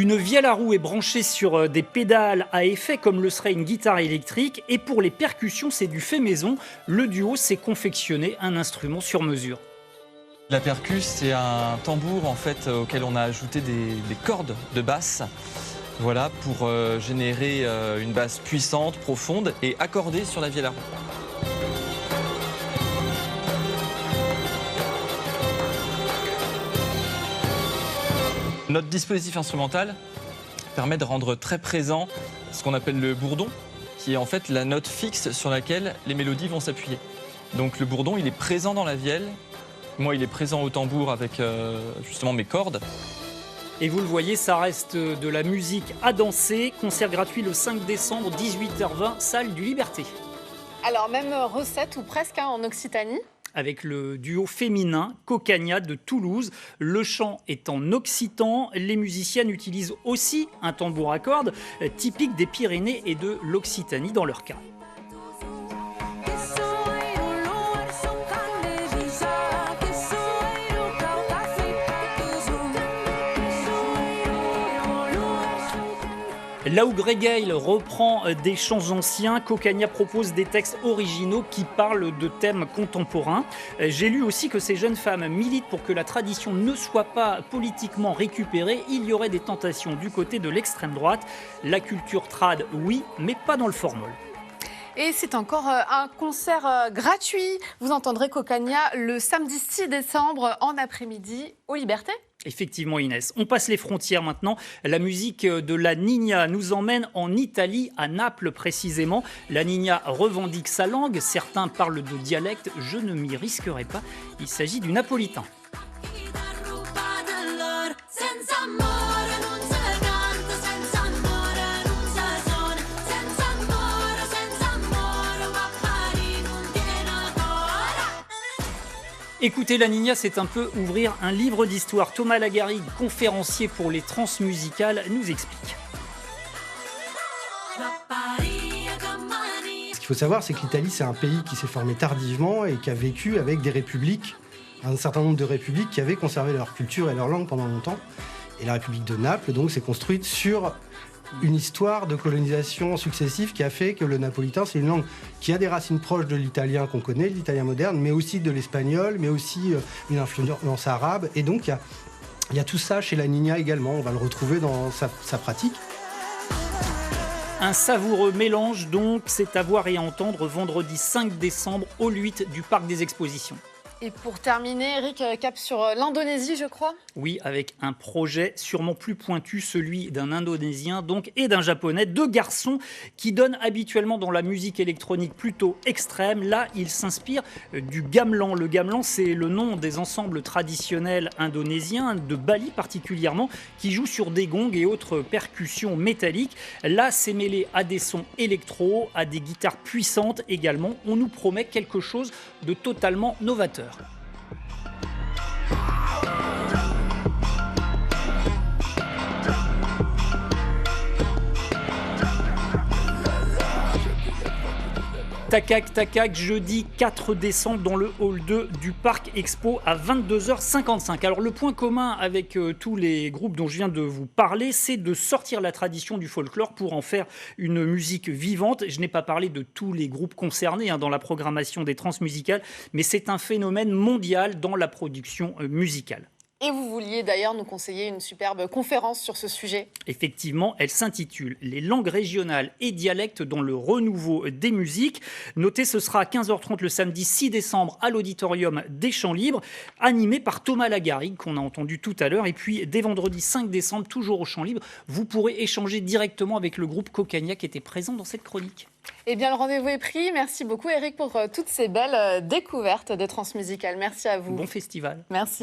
Une vielle à roue est branchée sur des pédales à effet comme le serait une guitare électrique. Et pour les percussions, c'est du fait maison. Le duo s'est confectionné un instrument sur mesure. La percus, c'est un tambour en fait auquel on a ajouté des cordes de basse. Voilà, pour générer une basse puissante, profonde et accordée sur la vielle à roue. Notre dispositif instrumental permet de rendre très présent ce qu'on appelle le bourdon, qui est en fait la note fixe sur laquelle les mélodies vont s'appuyer. Donc le bourdon, il est présent dans la vielle. Moi, il est présent au tambour avec justement mes cordes. Et vous le voyez, ça reste de la musique à danser. Concert gratuit le 5 décembre, 18h20, salle du Liberté. Alors, même recette ou presque en Occitanie. Avec le duo féminin Cocagna de Toulouse. Le chant est en occitan. Les musiciennes utilisent aussi un tambour à cordes typique des Pyrénées et de l'Occitanie dans leur cas. Là où Greg Hale reprend des chants anciens, Cocagna propose des textes originaux qui parlent de thèmes contemporains. J'ai lu aussi que ces jeunes femmes militent pour que la tradition ne soit pas politiquement récupérée. Il y aurait des tentations du côté de l'extrême droite. La culture trad, oui, mais pas dans le formol. Et c'est encore un concert gratuit. Vous entendrez Cocagna le samedi 6 décembre en après-midi au Liberté. Effectivement Inès, on passe les frontières maintenant. La musique de la Niña nous emmène en Italie, à Naples précisément. La Niña revendique sa langue, certains parlent de dialecte, je ne m'y risquerai pas. Il s'agit du napolitain. Écoutez la Niña, c'est un peu ouvrir un livre d'histoire. Thomas Lagarrigue, conférencier pour les transmusicales, nous explique. Ce qu'il faut savoir, c'est que l'Italie, c'est un pays qui s'est formé tardivement et qui a vécu avec des républiques, un certain nombre de républiques qui avaient conservé leur culture et leur langue pendant longtemps. Et la République de Naples, donc, s'est construite sur une histoire de colonisation successive qui a fait que le napolitain, c'est une langue qui a des racines proches de l'italien qu'on connaît, l'italien moderne, mais aussi de l'espagnol, mais aussi une influence arabe. Et donc, il y a tout ça chez la Niña également. On va le retrouver dans sa pratique. Un savoureux mélange, donc, c'est à voir et à entendre vendredi 5 décembre au 8 du Parc des Expositions. Et pour terminer, Eric, cap sur l'Indonésie, je crois. Oui, avec un projet sûrement plus pointu, celui d'un Indonésien donc et d'un Japonais, deux garçons qui donnent habituellement dans la musique électronique plutôt extrême. Là, ils s'inspirent du gamelan. Le gamelan, c'est le nom des ensembles traditionnels indonésiens, de Bali particulièrement, qui jouent sur des gongs et autres percussions métalliques. Là, c'est mêlé à des sons électro, à des guitares puissantes également. On nous promet quelque chose de totalement novateur. Takak Takak, jeudi 4 décembre dans le hall 2 du Parc Expo à 22h55. Alors le point commun avec tous les groupes dont je viens de vous parler, c'est de sortir la tradition du folklore pour en faire une musique vivante. Je n'ai pas parlé de tous les groupes concernés dans la programmation des transmusicales, mais c'est un phénomène mondial dans la production musicale. Et vous vouliez d'ailleurs nous conseiller une superbe conférence sur ce sujet. Effectivement, elle s'intitule « Les langues régionales et dialectes dans le renouveau des musiques ». Notez, ce sera à 15h30 le samedi 6 décembre à l'Auditorium des Champs Libres, animé par Thomas Lagarrigue, qu'on a entendu tout à l'heure. Et puis, dès vendredi 5 décembre, toujours au Champs Libres, vous pourrez échanger directement avec le groupe Cocagna qui était présent dans cette chronique. Eh bien, le rendez-vous est pris. Merci beaucoup, Eric, pour toutes ces belles découvertes de transmusicales. Merci à vous. Bon festival. Merci.